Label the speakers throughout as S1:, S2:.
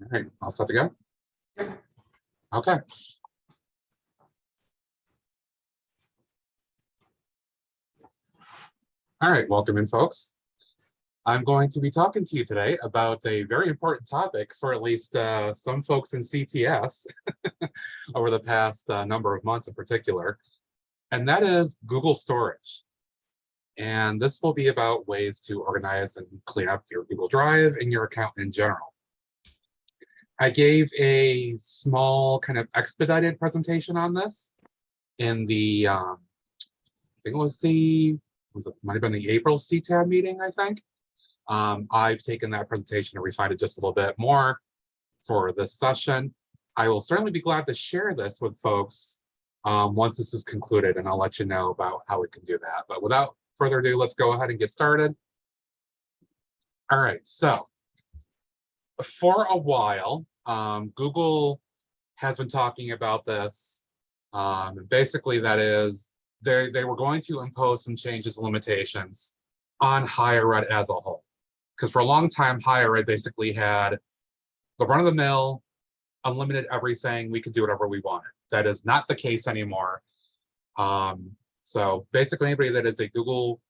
S1: All right, all set to go? Okay. All right, welcome in, folks. I'm going to be talking to you today about a very important topic for at least some folks in CTS over the past number of months in particular, and that is Google Storage. And this will be about ways to organize and clean up your Google Drive and your account in general. I gave a small kind of expedited presentation on this in the, I think it might have been the April CTAB meeting, I think. I've taken that presentation and refined it just a little bit more for this session. I will certainly be glad to share this with folks once this is concluded, and I'll let you know about how we can do that. But without further ado, let's go ahead and get started. All right, so for a while, Google has been talking about this. Basically, that is, they were going to impose some changes and limitations on higher ed as a whole. Because for a long time, higher ed basically had the run-of-the-mill, unlimited everything. We could do whatever we wanted. That is not the case anymore. So basically, anybody that is a Google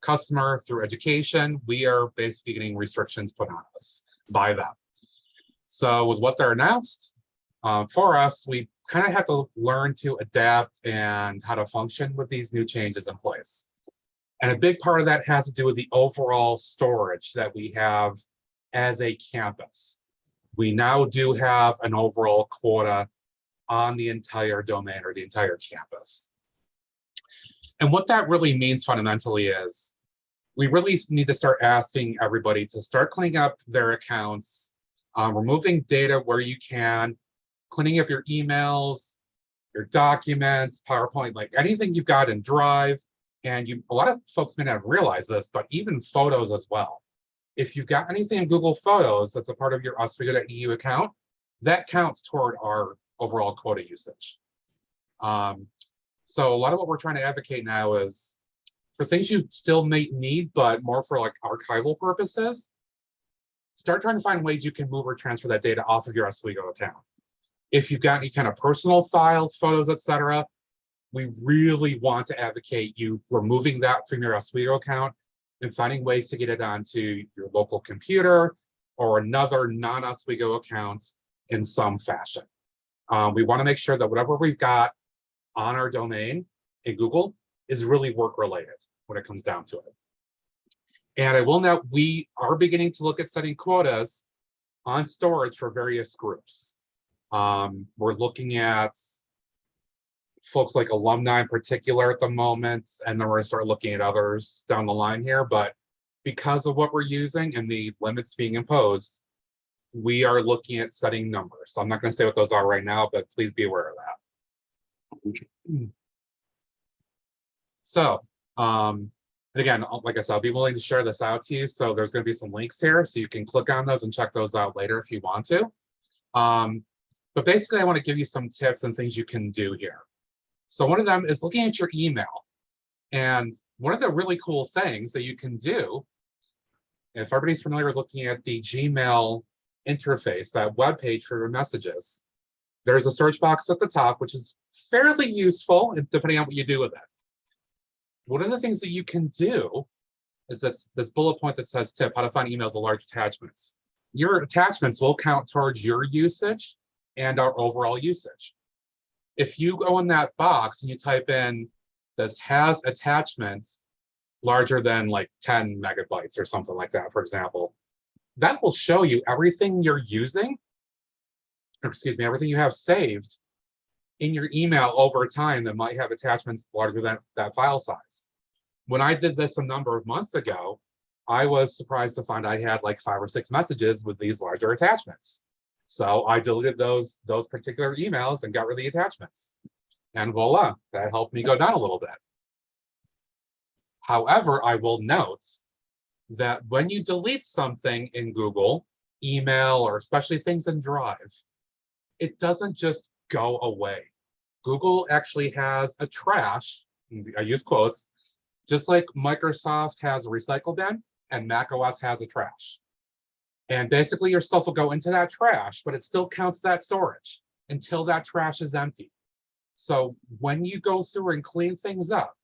S1: customer through education, we are basically getting restrictions put on us by them. So with what they're announced, for us, we kind of have to learn to adapt and how to function with these new changes in place. And a big part of that has to do with the overall storage that we have as a campus. We now do have an overall quota on the entire domain or the entire campus. And what that really means fundamentally is we really need to start asking everybody to start cleaning up their accounts, removing data where you can, cleaning up your emails, your documents, PowerPoint, like anything you've got in Drive. And a lot of folks may not realize this, but even photos as well. If you've got anything in Google Photos that's a part of your oswego.edu account, that counts toward our overall quota usage. So a lot of what we're trying to advocate now is for things you still may need, but more for like archival purposes, start trying to find ways you can move or transfer that data off of your Oswego account. If you've got any kind of personal files, photos, etc., we really want to advocate you removing that from your Oswego account and finding ways to get it onto your local computer or another non-Oswego account in some fashion. We want to make sure that whatever we've got on our domain in Google is really work-related when it comes down to it. And I will note, we are beginning to look at setting quotas on storage for various groups. We're looking at folks like alumni in particular at the moment, and then we're going to start looking at others down the line here. But because of what we're using and the limits being imposed, we are looking at setting numbers. So I'm not going to say what those are right now, but please be aware of that. So, and again, like I said, I'll be willing to share this out to you. So there's going to be some links here, so you can click on those and check those out later if you want to. But basically, I want to give you some tips and things you can do here. So one of them is looking at your email. And one of the really cool things that you can do, if everybody's familiar with looking at the Gmail interface, that web page for your messages, there's a search box at the top, which is fairly useful depending on what you do with it. One of the things that you can do is this bullet point that says tip, how to find emails with large attachments. Your attachments will count towards your usage and our overall usage. If you go in that box and you type in this has attachments larger than like 10 megabytes or something like that, for example, that will show you everything you're using, or excuse me, everything you have saved in your email over time that might have attachments larger than that file size. When I did this a number of months ago, I was surprised to find I had like 5 or 6 messages with these larger attachments. So I deleted those particular emails and got rid of the attachments. And voila, that helped me go down a little bit. However, I will note that when you delete something in Google, email, or especially things in Drive, it doesn't just go away. Google actually has a trash, I use quotes, just like Microsoft has a recycle bin and macOS has a trash. And basically your stuff will go into that trash, but it still counts that storage until that trash is empty. So when you go through and clean things up,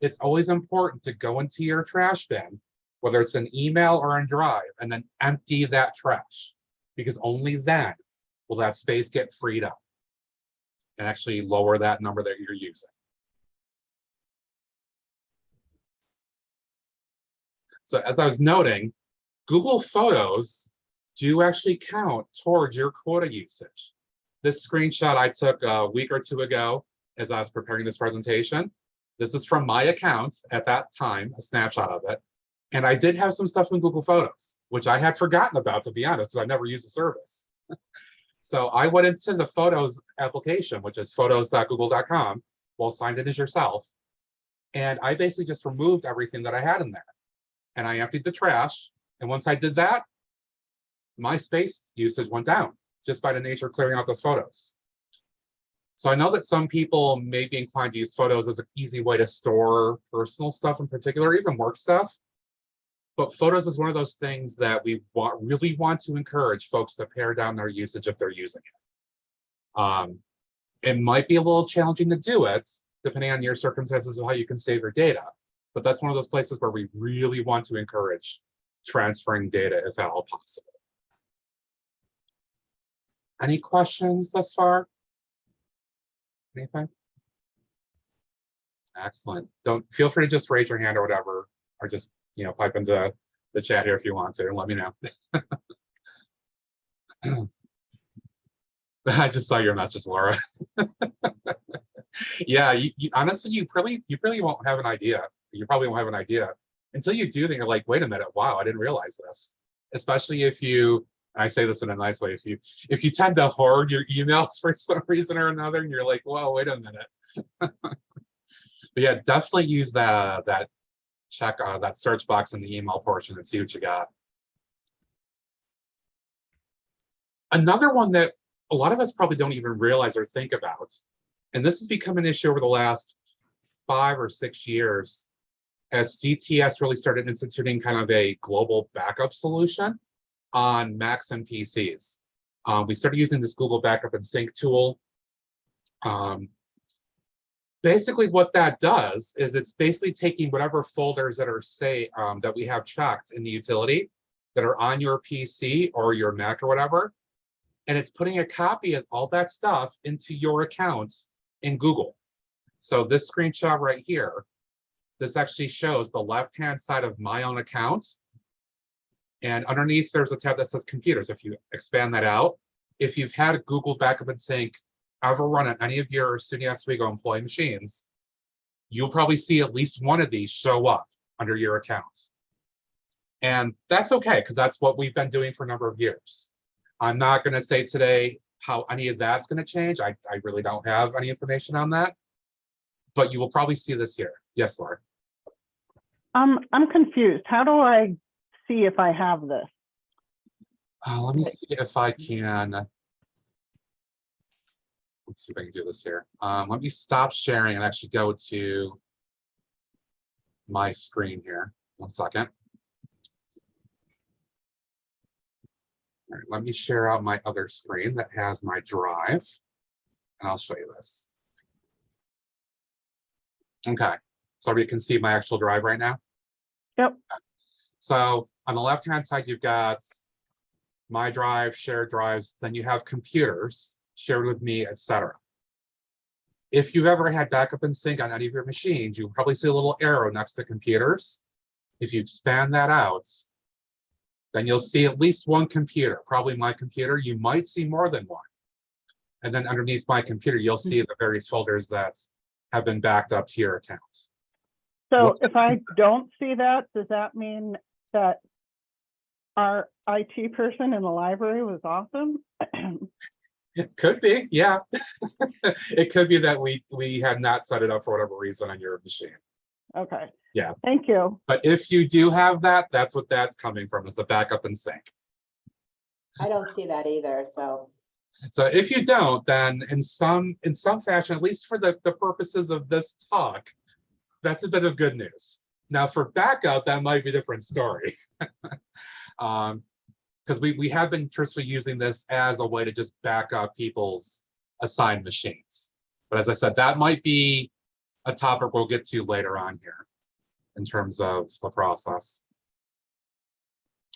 S1: it's always important to go into your trash bin, whether it's an email or a drive, and then empty that trash, because only then will that space get freed up and actually lower that number that you're using. So as I was noting, Google Photos do actually count towards your quota usage. This screenshot I took a week or two ago as I was preparing this presentation. This is from my account at that time, a snapshot of it. And I did have some stuff in Google Photos, which I had forgotten about, to be honest, because I never used the service. So I went into the Photos application, which is photos.google.com, well, signed in as yourself. And I basically just removed everything that I had in there. And I emptied the trash. And once I did that, my space usage went down just by the nature of clearing out those photos. So I know that some people may be inclined to use Photos as an easy way to store personal stuff in particular, even work stuff. But Photos is one of those things that we really want to encourage folks to pare down their usage if they're using it. It might be a little challenging to do it, depending on your circumstances of how you can save your data. But that's one of those places where we really want to encourage transferring data if at all possible. Any questions thus far? Anything? Excellent. Don't feel free to just raise your hand or whatever, or just pipe into the chat here if you want to, and let me know. I just saw your message, Laura. Yeah, honestly, you really won't have an idea. You probably won't have an idea until you do. Then you're like, wait a minute, wow, I didn't realize this. Especially if you, I say this in a nice way, if you tend to hoard your emails for some reason or another, and you're like, whoa, wait a minute. But yeah, definitely use that check that search box in the email portion and see what you got. Another one that a lot of us probably don't even realize or think about, and this has become an issue over the last 5 or 6 years, as CTS really started instituting kind of a global backup solution on Macs and PCs. We started using this Google Backup and Sync tool. Basically what that does is it's basically taking whatever folders that are, say, that we have checked in the utility that are on your PC or your Mac or whatever, and it's putting a copy of all that stuff into your accounts in Google. So this screenshot right here, this actually shows the left-hand side of my own account. And underneath, there's a tab that says computers. If you expand that out, if you've had Google Backup and Sync ever run on any of your SUNY Oswego employee machines, you'll probably see at least one of these show up under your account. And that's okay, because that's what we've been doing for a number of years. I'm not going to say today how any of that's going to change. I really don't have any information on that. But you will probably see this here. Yes, Laura.
S2: I'm confused. How do I see if I have this?
S1: Let me see if I can. Let's see if I can do this here. Let me stop sharing and actually go to my screen here. 1 second. All right, let me share out my other screen that has my drive, and I'll show you this. Okay, so you can see my actual drive right now?
S2: Yep.
S1: So on the left-hand side, you've got my drive, shared drives, then you have computers, shared with me, etc. If you've ever had Backup and Sync on any of your machines, you'll probably see a little arrow next to computers. If you expand that out, then you'll see at least one computer, probably my computer. You might see more than one. And then underneath my computer, you'll see the various folders that have been backed up to your account.
S2: So if I don't see that, does that mean that our IT person in the library was awesome?
S1: It could be, yeah. It could be that we had not set it up for whatever reason on your machine.
S2: Okay.
S1: Yeah.
S2: Thank you.
S1: But if you do have that, that's what that's coming from, is the Backup and Sync.
S3: I don't see that either, so.
S1: So if you don't, then in some fashion, at least for the purposes of this talk, that's a bit of good news. Now for backup, that might be a different story. because we have been truthfully using this as a way to just back up people's assigned machines. But as I said, that might be a topic we'll get to later on here in terms of the process.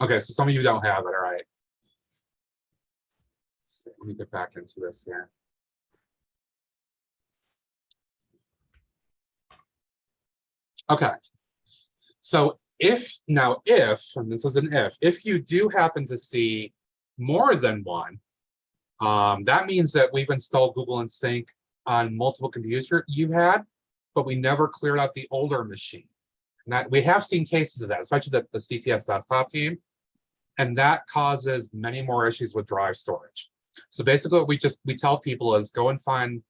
S1: Okay, so some of you don't have it, all right. Let's see, let me get back into this here. Okay, so if, and this is an if you do happen to see more than one, that means that we've installed Google and Sync on multiple computers you had, but we never cleared out the older machine. And that we have seen cases of that, especially the CTS desktop team, and that causes many more issues with drive storage. So basically what we tell people is go and find,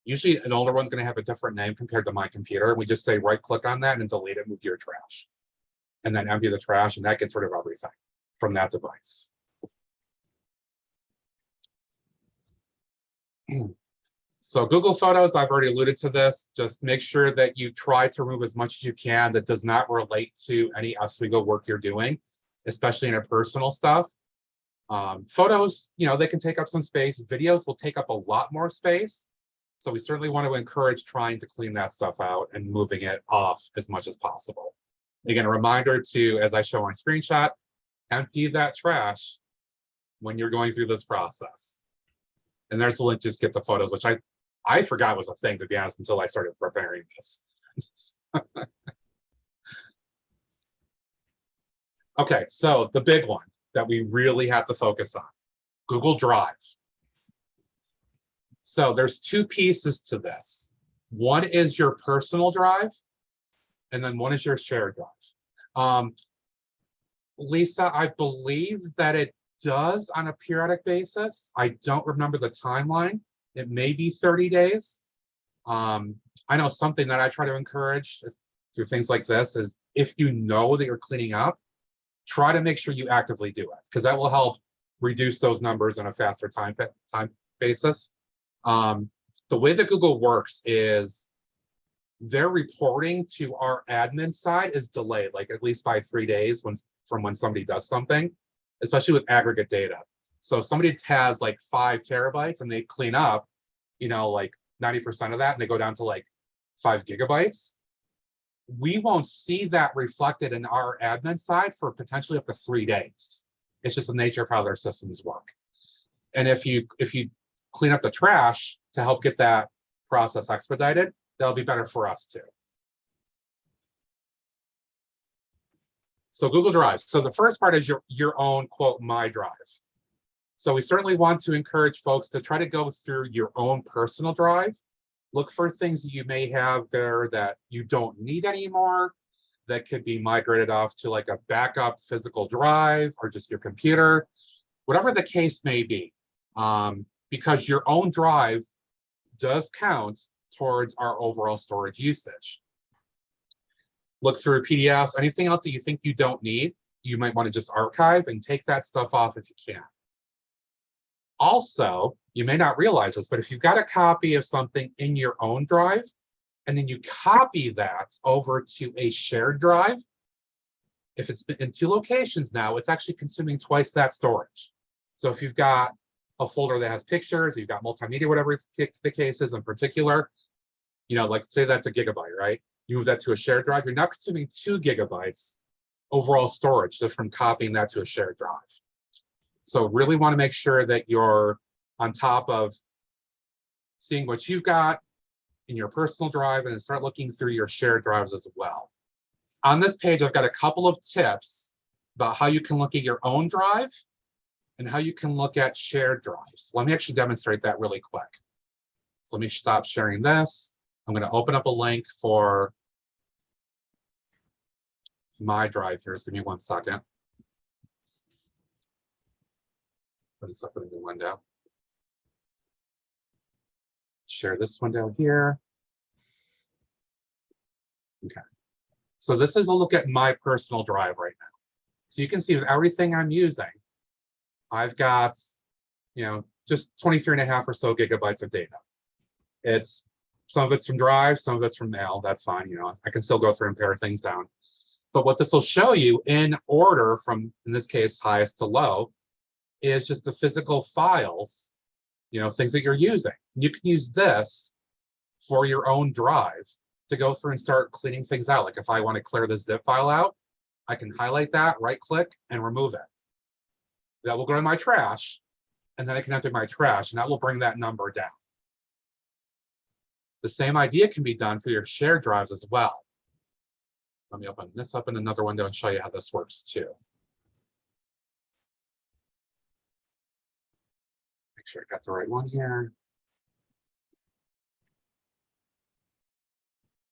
S1: usually an older one's going to have a different name compared to my computer. We just say right click on that and delete it, move to your trash, and then empty the trash, and that gets rid of everything from that device. So Google Photos, I've already alluded to this. Just make sure that you try to remove as much as you can that does not relate to any Oswego work you're doing, especially in our personal stuff. Photos, they can take up some space. Videos will take up a lot more space. So we certainly want to encourage trying to clean that stuff out and moving it off as much as possible. Again, a reminder to, as I show on screenshot, empty that trash when you're going through this process. And there's a link, just get the photos, which I forgot was a thing, to be honest, until I started preparing this. Okay, so the big one that we really have to focus on, Google Drive. So there's two pieces to this. One is your personal drive, and then one is your shared drive. Lisa, I believe that it does on a periodic basis. I don't remember the timeline. It may be 30 days. I know something that I try to encourage through things like this is if you know that you're cleaning up, try to make sure you actively do it, because that will help reduce those numbers on a faster time basis. The way that Google works is their reporting to our admin side is delayed, like at least by 3 days from when somebody does something, especially with aggregate data. So if somebody has like 5 terabytes and they clean up, like 90% of that, and they go down to like 5 gigabytes, we won't see that reflected in our admin side for potentially up to 3 days. It's just the nature of how their systems work. And if you clean up the trash to help get that process expedited, that'll be better for us too. So Google Drive. So the first part is your own, quote, My Drive. So we certainly want to encourage folks to try to go through your own personal drive. Look for things that you may have there that you don't need anymore, that could be migrated off to like a backup physical drive or just your computer, whatever the case may be, because your own drive does count towards our overall storage usage. Look through PDFs, anything else that you think you don't need, you might want to just archive and take that stuff off if you can. Also, you may not realize this, but if you've got a copy of something in your own drive, and then you copy that over to a shared drive, if it's in 2 locations now, it's actually consuming twice that storage. So if you've got a folder that has pictures, you've got multimedia, whatever the case is in particular, like say that's a gigabyte, right? You move that to a shared drive, you're now consuming 2 gigabytes overall storage just from copying that to a shared drive. So really want to make sure that you're on top of seeing what you've got in your personal drive and then start looking through your shared drives as well. On this page, I've got a couple of tips about how you can look at your own drive and how you can look at shared drives. Let me actually demonstrate that really quick. So let me stop sharing this. I'm going to open up a link for my drive here. Just give me 1 second. Put this up in a new window. Share this window here. Okay. So this is a look at my personal drive right now. So you can see with everything I'm using, I've got, just 23.5 or so gigabytes of data. Some of it's from drive, some of it's from mail. That's fine. I can still go through and pare things down. But what this will show you in order from, in this case, highest to low, is just the physical files, things that you're using. You can use this for your own drive to go through and start cleaning things out. Like if I want to clear the zip file out, I can highlight that, right click, and remove it. That will go to my trash, and then I can enter my trash, and that will bring that number down. The same idea can be done for your shared drives as well. Let me open this up in another window and show you how this works too. Make sure I got the right one here.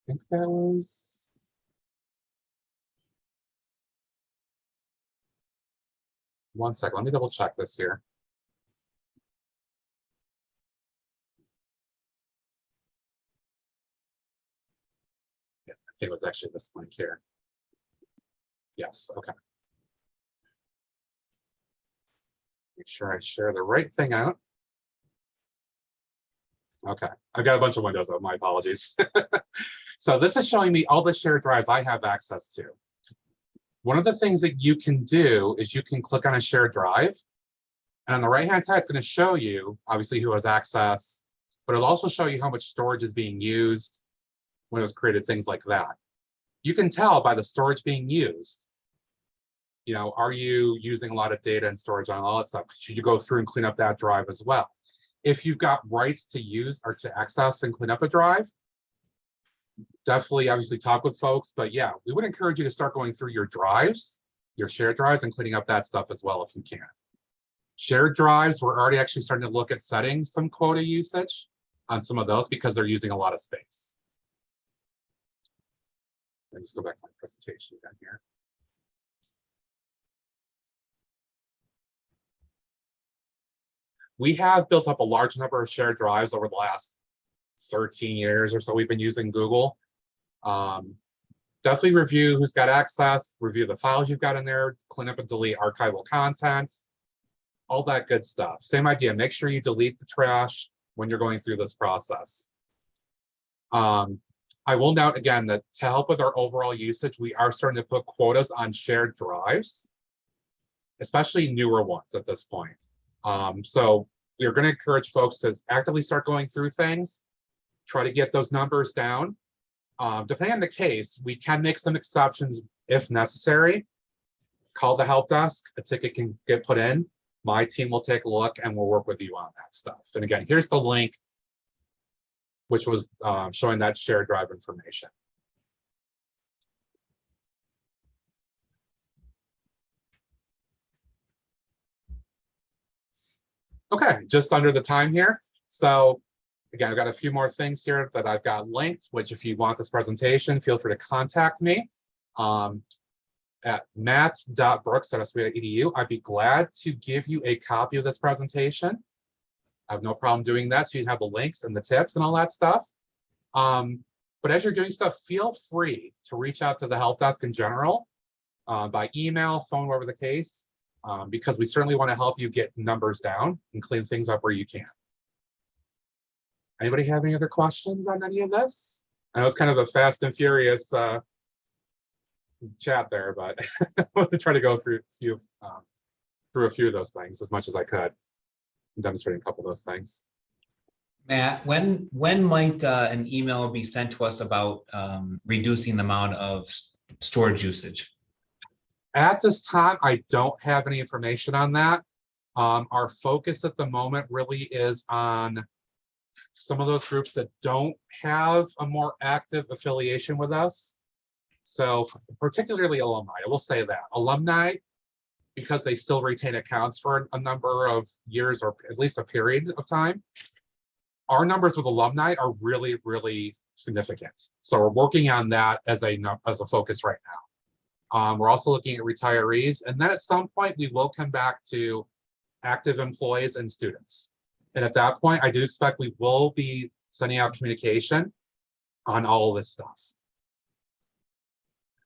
S1: I think that was. One second, let me double check this here. Yeah, I think it was actually this link here. Yes, okay. Make sure I share the right thing out. Okay, I've got a bunch of windows up, my apologies. So this is showing me all the shared drives I have access to. One of the things that you can do is you can click on a shared drive, and on the right-hand side, it's going to show you, obviously, who has access, but it'll also show you how much storage is being used, when it was created, things like that. You can tell by the storage being used, are you using a lot of data and storage on all that stuff? Should you go through and clean up that drive as well? If you've got rights to use or to access and clean up a drive, definitely obviously talk with folks, but yeah, we would encourage you to start going through your drives, your shared drives, and cleaning up that stuff as well if you can. Shared drives, we're already actually starting to look at setting some quota usage on some of those because they're using a lot of space. Let me just go back to my presentation again here. We have built up a large number of shared drives over the last 13 years or so. We've been using Google. Definitely review who's got access, review the files you've got in there, clean up and delete archival content, all that good stuff. Same idea, make sure you delete the trash when you're going through this process. I will note again that to help with our overall usage, we are starting to put quotas on shared drives, especially newer ones at this point. So we're going to encourage folks to actively start going through things, try to get those numbers down. Depending on the case, we can make some exceptions if necessary. Call the help desk, a ticket can get put in. My team will take a look and we'll work with you on that stuff. And again, here's the link, which was showing that shared drive information. Okay, just under the time here. So again, I've got a few more things here that I've got linked, which if you want this presentation, feel free to contact me at matt.brooks@oswego.edu. I'd be glad to give you a copy of this presentation. I have no problem doing that, so you have the links and the tips and all that stuff. But as you're doing stuff, feel free to reach out to the help desk in general, by email, phone, whatever the case, because we certainly want to help you get numbers down and clean things up where you can. Anybody have any other questions on any of this? I know it's kind of a fast and furious chat there, but I want to try to go through a few of those things as much as I could, demonstrating a couple of those things.
S4: Matt, when might an email be sent to us about reducing the amount of storage usage?
S1: At this time, I don't have any information on that. Our focus at the moment really is on some of those groups that don't have a more active affiliation with us. So particularly alumni, I will say that. Alumni, because they still retain accounts for a number of years or at least a period of time, our numbers with alumni are really, really significant. So we're working on that as a focus right now. We're also looking at retirees, and then at some point we will come back to active employees and students. And at that point, I do expect we will be sending out communication on all of this stuff.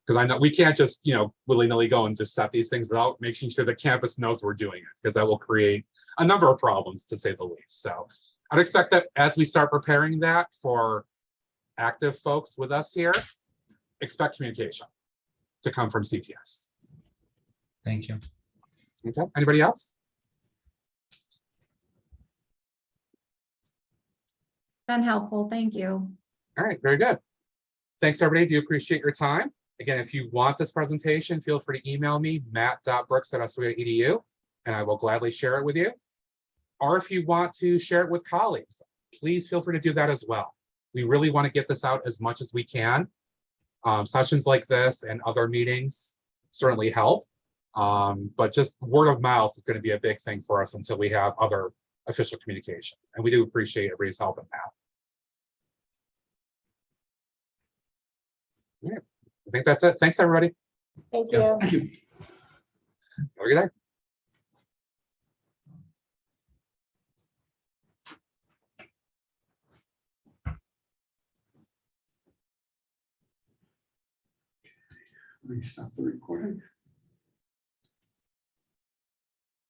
S1: Because I know we can't just, willy-nilly go and just set these things out, making sure the campus knows we're doing it, because that will create a number of problems, to say the least. So I'd expect that as we start preparing that for active folks with us here, expect communication. to come from CTS.
S4: Thank you.
S1: Okay, anybody else?
S5: Been helpful, thank you.
S1: All right, very good. Thanks, everybody. Do appreciate your time. Again, if you want this presentation, feel free to email me, matt.brooks@oswego.edu, and I will gladly share it with you. Or if you want to share it with colleagues, please feel free to do that as well. We really want to get this out as much as we can. Sessions like this and other meetings certainly help. But just word of mouth is going to be a big thing for us until we have other official communication. And we do appreciate everybody's help in that. Yeah, I think that's it. Thanks, everybody.
S3: Thank
S4: Yeah.
S3: you.
S1: Have a good day.
S6: Let me stop the recording.